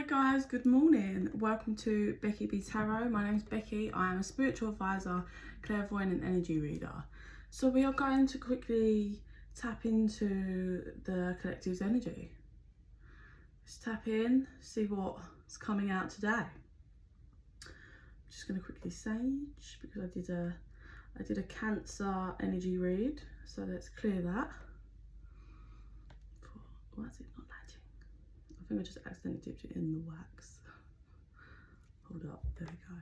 guys, good morning. Welcome to Becky Tarot. My name is Becky. I am a spiritual advisor, clairvoyant and energy reader. So we are going to quickly tap into the collective's energy. Let's tap in, see what's coming out today. I'm just going to quickly sage because I did a Cancer energy read. So let's clear that. Why is it not latching? I think I just accidentally dipped it in the wax. Hold up, there we go.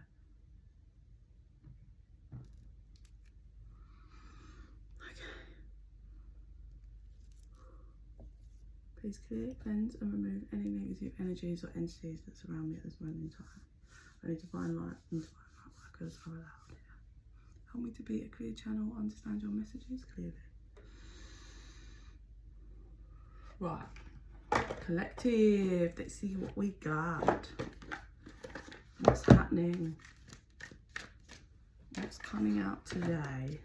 Okay. Please clear, cleanse and remove any negative energies or entities that surround me at this moment in time. Only divine light and divine light workers are allowed here. Help me to be a clear channel, understand your messages clearly. Right. Collective, let's see what we got. What's happening? What's coming out today?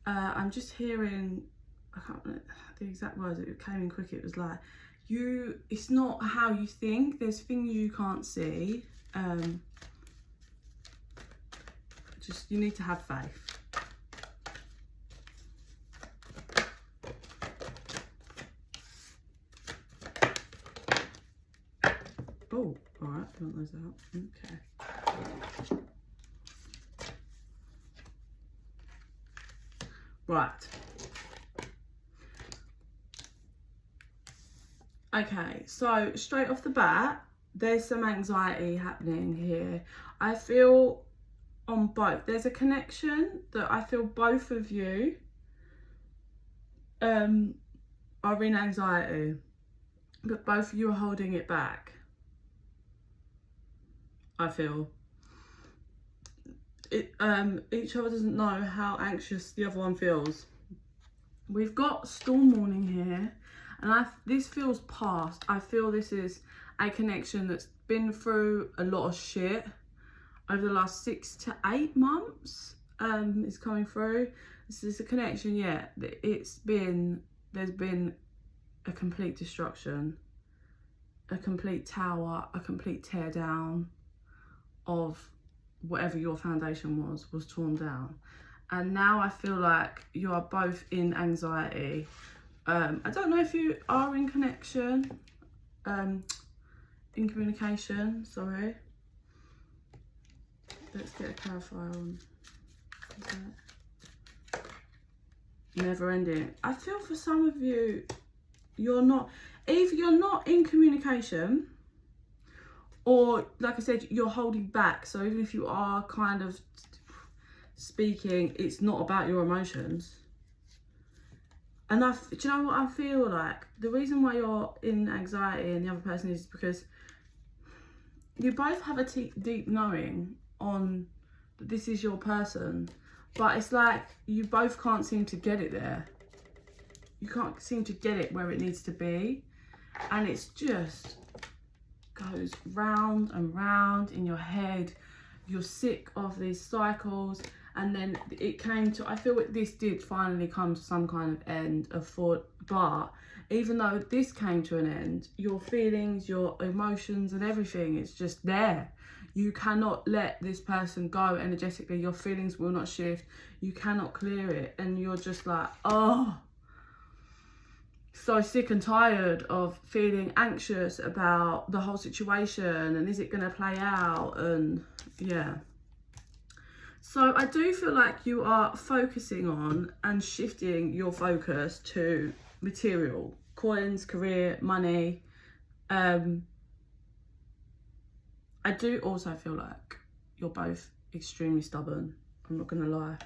I'm just hearing, I can't remember the exact words, it came in quick. It was like, it's not how you think, there's things you can't see. Just, you need to have faith. Oh, all right, I want those out. Okay. Right. Okay, so straight off the bat, there's some anxiety happening here. I feel on both. There's a connection that I feel both of you are in anxiety, but both of you are holding it back. I feel it. Each other doesn't know how anxious the other one feels. We've got storm warning here, and this feels past. I feel this is a connection that's been through a lot of shit over the last 6 to 8 months. Is coming through. This is a connection. Yeah, there's been a complete destruction, a complete tower, a complete tear down of whatever your foundation was torn down, and now I feel like you are both in anxiety. I don't know if you are in connection, in communication. Sorry, let's get a clarifier on that. Never ending. I feel for some of you, you're not in communication, or like I said, you're holding back. So even if you are kind of speaking, it's not about your emotions. And do you know what I feel like? The reason why you're in anxiety and the other person is because you both have a deep knowing on that this is your person, but it's like you both can't seem to get it there. You can't seem to get it where it needs to be, and it's just goes round and round in your head. You're sick of these cycles, and then it came to, I feel like this did finally come to some kind of end of thought, but even though this came to an end, your feelings, your emotions and everything is just there. You cannot let this person go energetically. Your feelings will not shift. You cannot clear it, and you're just like, oh, so sick and tired of feeling anxious about the whole situation, and is it going to play out, and yeah. So I do feel like you are focusing on and shifting your focus to material, coins, career, money. I do also feel like you're both extremely stubborn. I'm not going to lie.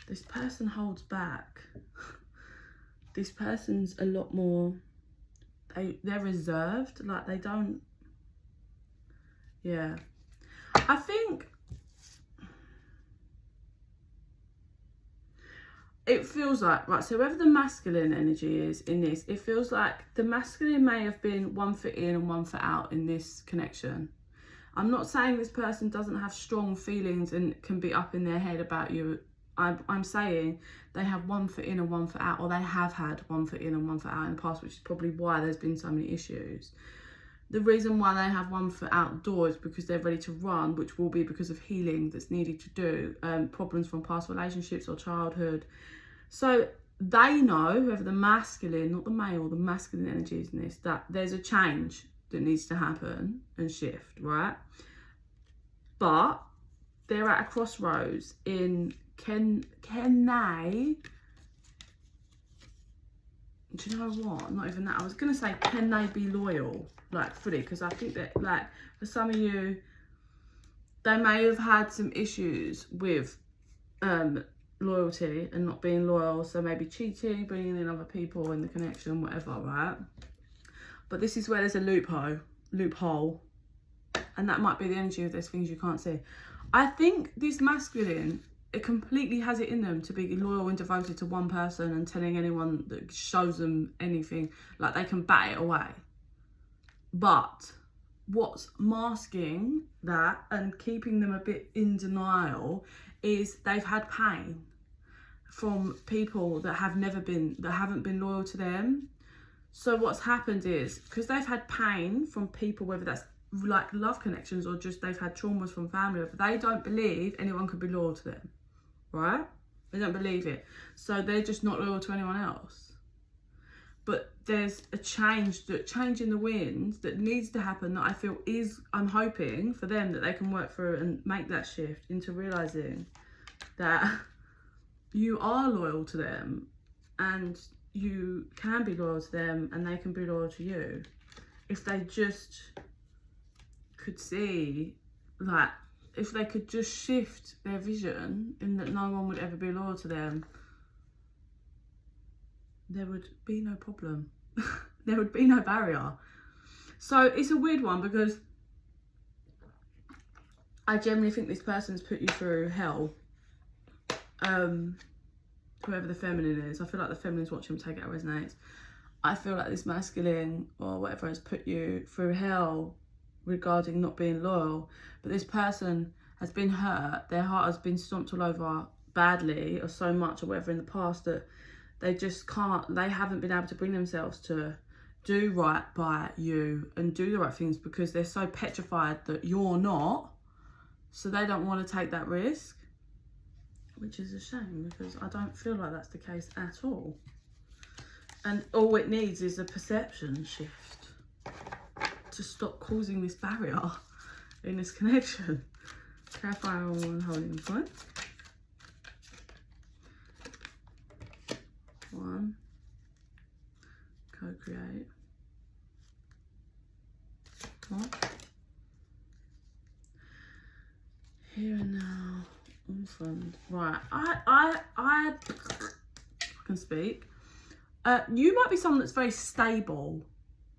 This person holds back. This person's a lot more, they're reserved, like they don't, yeah. I think it feels like, right, so wherever the masculine energy is in this, it feels like the masculine may have been 1 foot in and 1 foot out in this connection. I'm not saying this person doesn't have strong feelings and can be up in their head about you. I'm saying they have one foot in and one foot out, or they have had one foot in and one foot out in the past, which is probably why there's been so many issues. The reason why they have one foot outdoors is because they're ready to run, which will be because of healing that's needed to do, problems from past relationships or childhood. So they know, whoever the masculine, not the male, the masculine energy is in this, that there's a change that needs to happen and shift, right? But they're at a crossroads in can they, do you know what? Not even that. I was going to say, can they be loyal? Like, fully, because I think that, like, for some of you, they may have had some issues with loyalty and not being loyal. So maybe cheating, bringing in other people in the connection, whatever, right? But this is where there's a loophole. And that might be the energy of those things you can't see. I think this masculine, it completely has it in them to be loyal and devoted to one person and telling anyone that shows them anything, like they can bat it away. But what's masking that and keeping them a bit in denial is they've had pain from people that haven't been loyal to them. So what's happened is, because they've had pain from people, whether that's like love connections or just they've had traumas from family, they don't believe anyone could be loyal to them, right? They don't believe it. So they're just not loyal to anyone else. But there's a change in the wind that needs to happen that I feel I'm hoping for them that they can work through and make that shift into realising that you are loyal to them and you can be loyal to them and they can be loyal to you. If they just could see, like, if they could just shift their vision in that no one would ever be loyal to them, there would be no problem. There would be no barrier. So it's a weird one because I generally think this person's put you through hell. Whoever the feminine is. I feel like the feminine's watching, take it how it resonates. I feel like this masculine or whatever has put you through hell regarding not being loyal. But this person has been hurt. Their heart has been stomped all over badly or so much or whatever in the past that they just can't, they haven't been able to bring themselves to do right by you and do the right things because they're so petrified that you're not. So they don't want to take that risk, which is a shame because I don't feel like that's the case at all. And all it needs is a perception shift to stop causing this barrier in this connection. Clarifying one holding point. 1. Co-create. 1. Here and now. Awesome. Right. I can speak. You might be someone that's very stable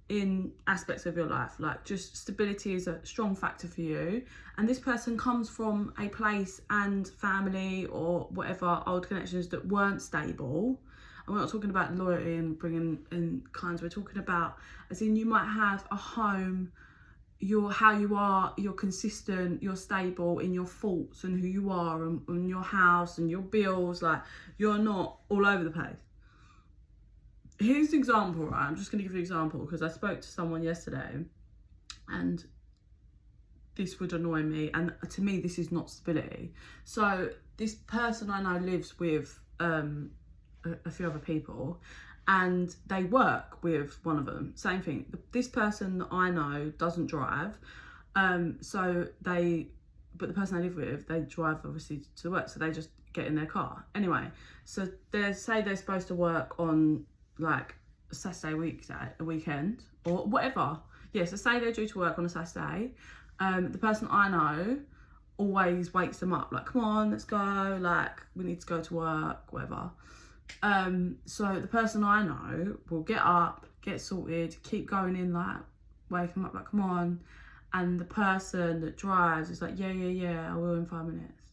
in aspects of your life, like just stability is a strong factor for you, and this person comes from a place and family or whatever old connections that weren't stable. And we're not talking about loyalty and bringing in kinds, we're talking about as in you might have a home, how you are, you're consistent, you're stable in your thoughts and who you are and your house and your bills, like you're not all over the place. Here's an example, right? I'm just going to give you an example because I spoke to someone yesterday and this would annoy me, and to me this is not stability. So this person I know lives with a few other people and they work with one of them. Same thing. This person that I know doesn't drive, but the person I live with, they drive obviously to work, so they just get in their car. Anyway, so they're supposed to work on like a Saturday a weekend or whatever. Yeah, so say they're due to work on a Saturday. The person I know always wakes them up, like, come on, let's go, like, we need to go to work, whatever. So the person I know will get up, get sorted, keep going in, like, wake them up, like, come on. And the person that drives is like, yeah, I will in 5 minutes.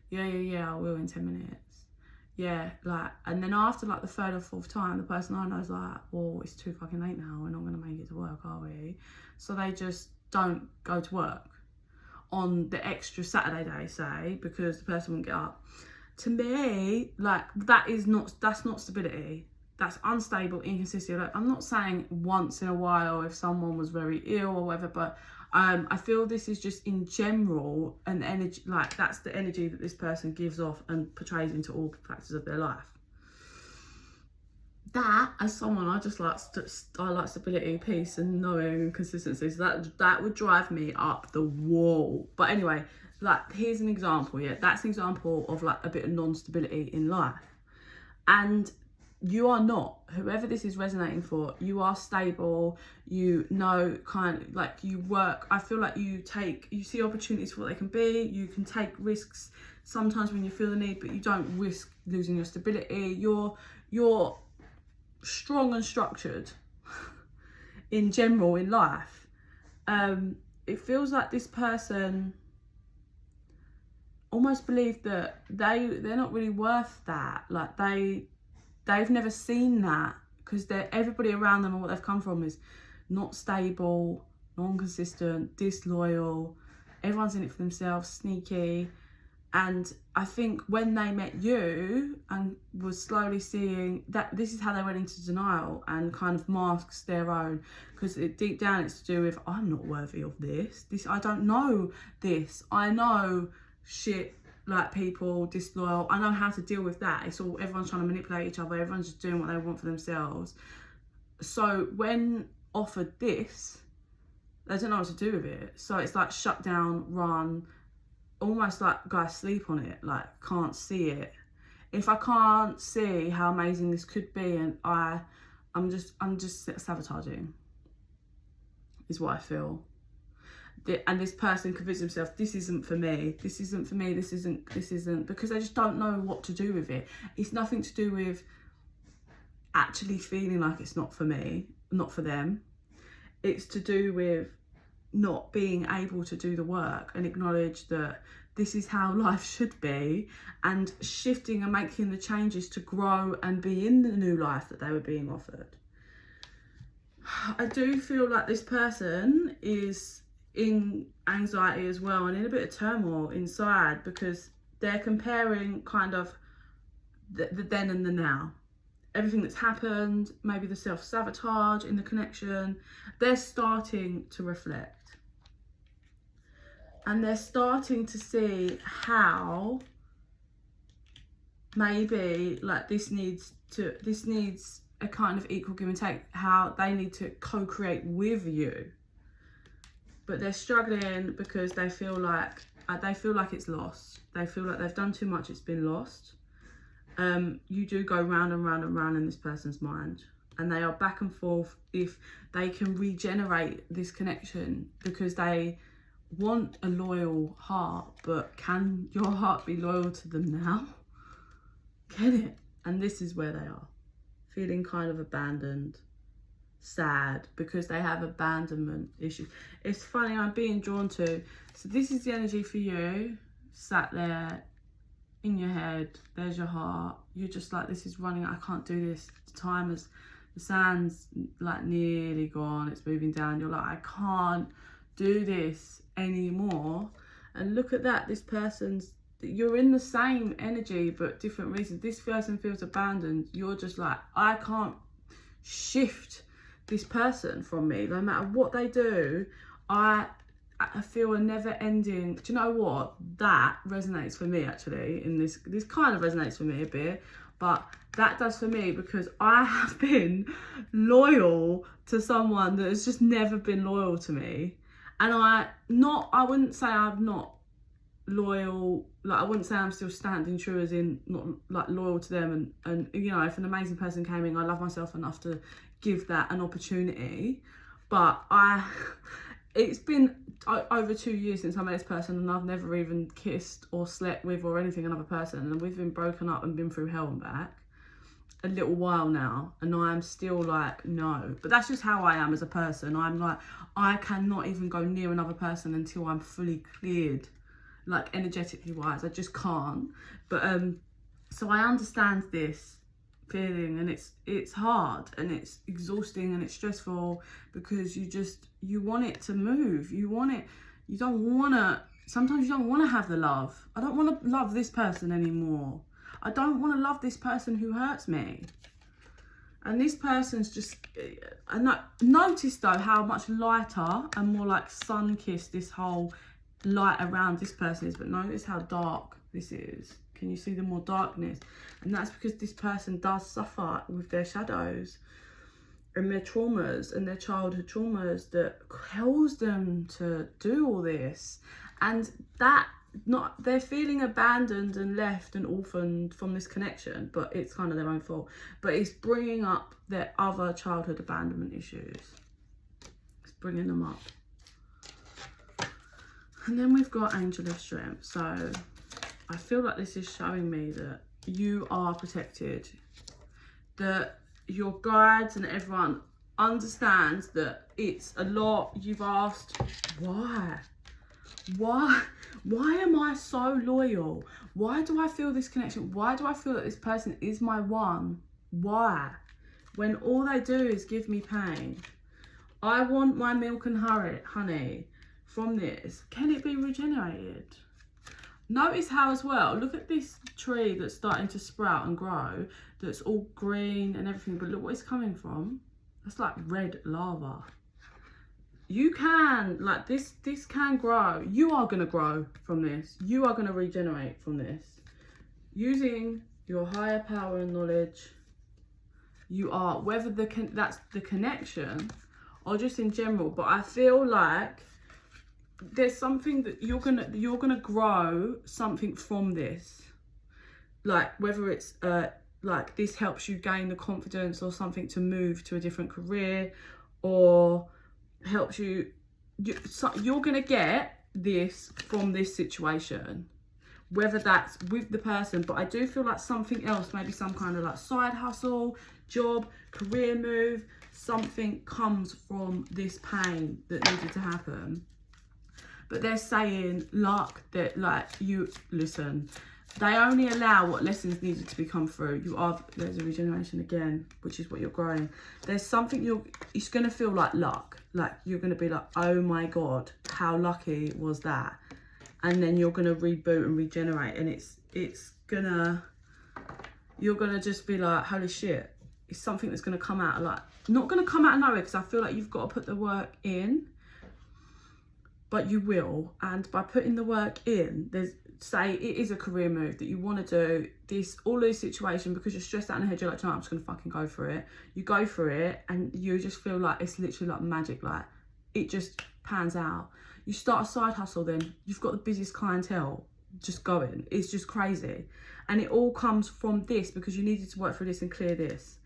Yeah, I will in 10 minutes. Yeah, like, and then after like the third or fourth time, the person I know is like, well, it's too fucking late now, we're not going to make it to work, are we? So they just don't go to work. on the extra Saturday day, say, because the person won't get up. To me, like, that's not stability. That's unstable, inconsistent. Like, I'm not saying once in a while if someone was very ill or whatever, but I feel this is just in general an energy, like that's the energy that this person gives off and portrays into all factors of their life. That, as someone, I like stability, peace, and knowing and consistency. So that would drive me up the wall. But anyway, like, here's an example. Yeah, that's an example of like a bit of non-stability in life. And you are not, whoever this is resonating for, you are stable, you know, kind of like you work. I feel like you see opportunities for what they can be. You can take risks sometimes when you feel the need, but you don't risk losing your stability. You're strong and structured in general in life. It feels like this person almost believe that they're not really worth that. Like they've never seen that, because everybody around them and what they've come from is not stable, non-consistent, disloyal. Everyone's in it for themselves, sneaky. And I think when they met you and was slowly seeing that, this is how they went into denial and kind of masks their own, because deep down it's to do with, I'm not worthy of this. I don't know this. I know shit, like people, disloyal. I know how to deal with that. It's all, everyone's trying to manipulate each other. Everyone's just doing what they want for themselves. So when offered this, they don't know what to do with it. So it's like shut down, run, almost like guys sleep on it, like can't see it. If I can't see how amazing this could be, and I'm just sabotaging, is what I feel. And this person convinced themselves, this isn't for me, this isn't for me, this isn't, because they just don't know what to do with it. It's nothing to do with actually feeling like it's not for me, not for them. It's to do with not being able to do the work and acknowledge that this is how life should be, and shifting and making the changes to grow and be in the new life that they were being offered. I do feel like this person is in anxiety as well, and in a bit of turmoil inside, because they're comparing kind of the then and the now. Everything that's happened, maybe the self-sabotage in the connection, they're starting to reflect. And they're starting to see how maybe like this needs a kind of equal give and take, how they need to co-create with you. But they're struggling because they feel like it's lost. They feel like they've done too much, it's been lost. You do go round and round and round in this person's mind, and they are back and forth if they can regenerate this connection, because they want a loyal heart, but can your heart be loyal to them now? Get it? And this is where they are, feeling kind of abandoned, sad, because they have abandonment issues. It's funny, I'm being drawn to, so this is the energy for you, sat there in your head, there's your heart, you're just like, this is running, I can't do this, the time is, the sand's like nearly gone, it's moving down, you're like, I can't do this anymore. And look at that, this person's, you're in the same energy but different reasons. This person feels abandoned, you're just like, I can't shift this person from me, no matter what they do. I feel a never ending, do you know what, that resonates for me actually. In this kind of resonates for me a bit, but that does for me, because I have been loyal to someone that has just never been loyal to me. And I wouldn't say I'm not loyal, like I wouldn't say I'm still standing true as in not like loyal to them, and you know, if an amazing person came in, I love myself enough to give that an opportunity. But it's been over 2 years since I met this person, and I've never even kissed or slept with or anything another person, and we've been broken up and been through hell and back a little while now, and I'm still like, no. But that's just how I am as a person. I'm like, I cannot even go near another person until I'm fully cleared, like energetically wise. I just can't. But so I understand this feeling, and it's hard and it's exhausting and it's stressful, because you want it to move, you don't want to Sometimes you don't want to have the love. I don't want to love this person anymore. I don't want to love this person who hurts me. And this person's just, notice though how much lighter and more like sun-kissed this whole light around this person is. But notice how dark this is. Can you see the more darkness? And that's because this person does suffer with their shadows and their traumas and their childhood traumas that compels them to do all this. And they're feeling abandoned and left and orphaned from this connection, but it's kind of their own fault. But it's bringing up their other childhood abandonment issues. It's bringing them up. And then we've got Angel of Strength. So I feel like this is showing me that you are protected, that your guides and everyone understands that it's a lot. You've asked, why am I so loyal? Why do I feel this connection? Why do I feel that this person is my one? Why? When all they do is give me pain. I want my milk and honey from this. Can it be regenerated? Notice how as well, look at this tree that's starting to sprout and grow, that's all green and everything, but look what it's coming from. That's like red lava. You can, like this can grow. You are going to grow from this. You are going to regenerate from this. Using your higher power and knowledge, you are, whether that's the connection or just in general, but I feel like there's something that you're gonna grow something from this. Like whether it's like this helps you gain the confidence or something to move to a different career, or helps you're gonna get this from this situation, whether that's with the person. But I do feel like something else, maybe some kind of like side hustle, job, career move, something comes from this pain that needed to happen. But they're saying luck, that like you listen, they only allow what lessons needed to become through. There's a regeneration again, which is what you're growing. There's something it's gonna feel like luck. Like you're gonna be like, oh my God, how lucky was that? And then you're gonna reboot and regenerate, and you're gonna just be like, holy shit. It's something that's gonna come out, like not gonna come out of nowhere, because I feel like you've got to put the work in. But you will, and by putting the work in, say it is a career move that you want to do, all these situations, because you're stressed out in the head, you're like, no, I'm just gonna fucking go for it. You go for it and you just feel like it's literally like magic, like it just pans out. You start a side hustle, then you've got the busiest clientele just going. It's just crazy. And it all comes from this, because you needed to work through this and clear this.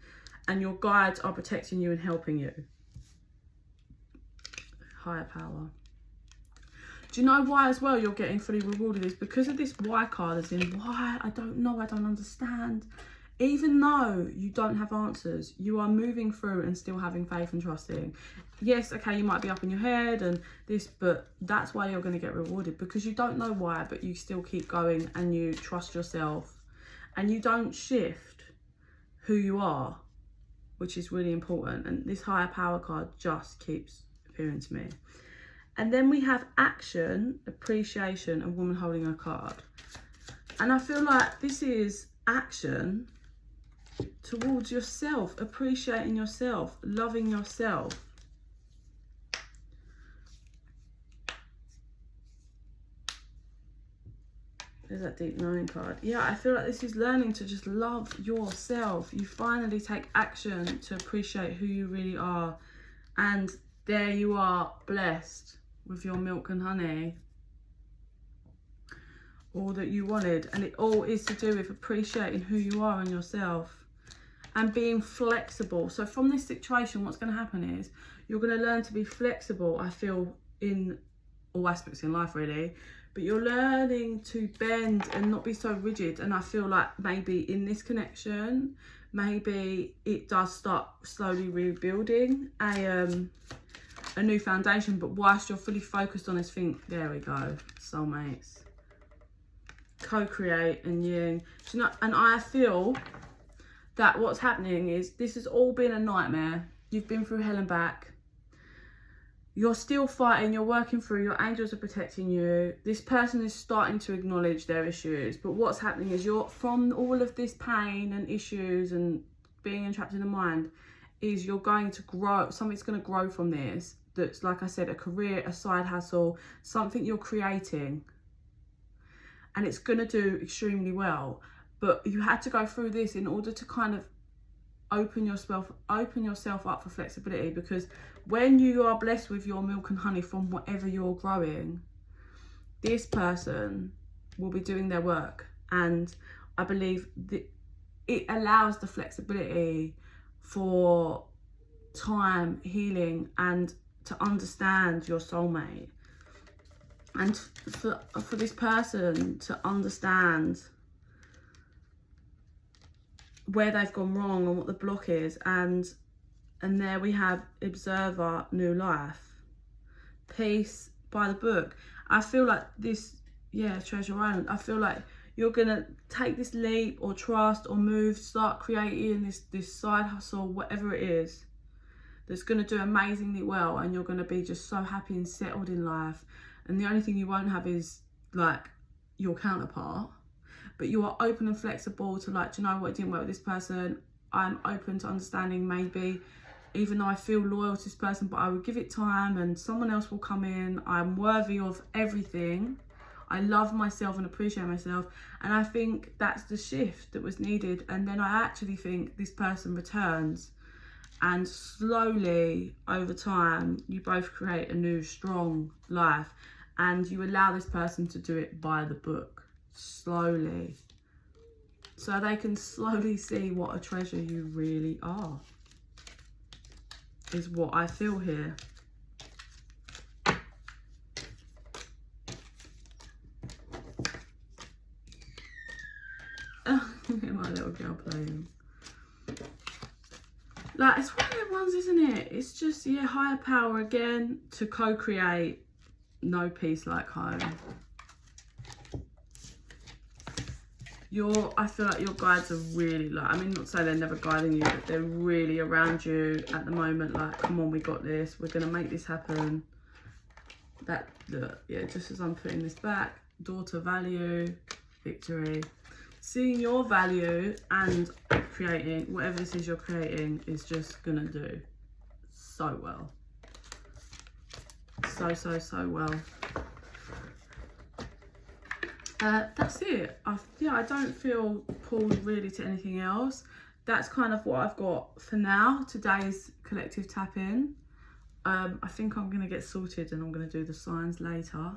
And your guides are protecting you and helping you. Higher power. Do you know why as well you're getting fully rewarded? Is because of this why card, as in why, I don't know, I don't understand. Even though you don't have answers, you are moving through and still having faith and trusting. Yes, okay, you might be up in your head and this, but that's why you're going to get rewarded, because you don't know why, but you still keep going and you trust yourself and you don't shift who you are, which is really important. And this higher power card just keeps appearing to me. And then we have action, appreciation, and woman holding a card. And I feel like this is action towards yourself, appreciating yourself, loving yourself. There's that deep knowing card. Yeah, I feel like this is learning to just love yourself. You finally take action to appreciate who you really are. And there you are, blessed with your milk and honey, all that you wanted. And it all is to do with appreciating who you are and yourself and being flexible. So from this situation, what's going to happen is you're going to learn to be flexible, I feel, in all aspects in life really, but you're learning to bend and not be so rigid. And I feel like maybe in this connection, maybe it does start slowly rebuilding a new foundation, but whilst you're fully focused on this thing, there we go, soulmates, co-create and yin. So, and I feel that what's happening is this has all been a nightmare. You've been through hell and back. you're still fighting, you're working through, your angels are protecting you. This person is starting to acknowledge their issues, but what's happening is you're, from all of this pain and issues and being entrapped in the mind, is you're going to grow, something's going to grow from this. That's, like I said, a career, a side hustle, something you're creating. And it's going to do extremely well. But you had to go through this in order to kind of open yourself up for flexibility, because when you are blessed with your milk and honey from whatever you're growing, this person will be doing their work. And I believe that it allows the flexibility for time, healing, and to understand your soulmate, and for this person to understand where they've gone wrong and what the block is. And there we have observer, new life, peace, by the book. I feel like this, yeah, treasure island, I feel like you're gonna take this leap or trust or move, start creating this side hustle, whatever it is, that's gonna do amazingly well, and you're gonna be just so happy and settled in life. And the only thing you won't have is like your counterpart. But you are open and flexible to, like, do you know what, it didn't work with this person. I'm open to understanding, maybe, even though I feel loyal to this person, but I will give it time and someone else will come in. I'm worthy of everything. I love myself and appreciate myself. And I think that's the shift that was needed. And then I actually think this person returns, and slowly over time, you both create a new strong life, and you allow this person to do it by the book. Slowly, so they can slowly see what a treasure you really are, is what I feel here. Look at my little girl playing. Like, it's one of the ones, isn't it? It's just, yeah, higher power again, to co-create. No peace like home. I feel like your guides are really, like, I mean, not to say they're never guiding you, but they're really around you at the moment. Like, come on, we got this. We're going to make this happen. That, look, yeah, just as I'm putting this back, daughter, value, victory. Seeing your value and creating, whatever this is you're creating, is just going to do so well. So well. That's it. I don't feel pulled really to anything else. That's kind of what I've got for now. Today's collective tap in. I think I'm going to get sorted and I'm going to do the signs later.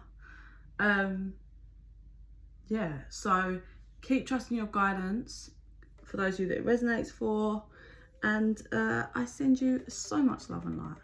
Yeah, so keep trusting your guidance for those of you that it resonates for. And I send you so much love and light.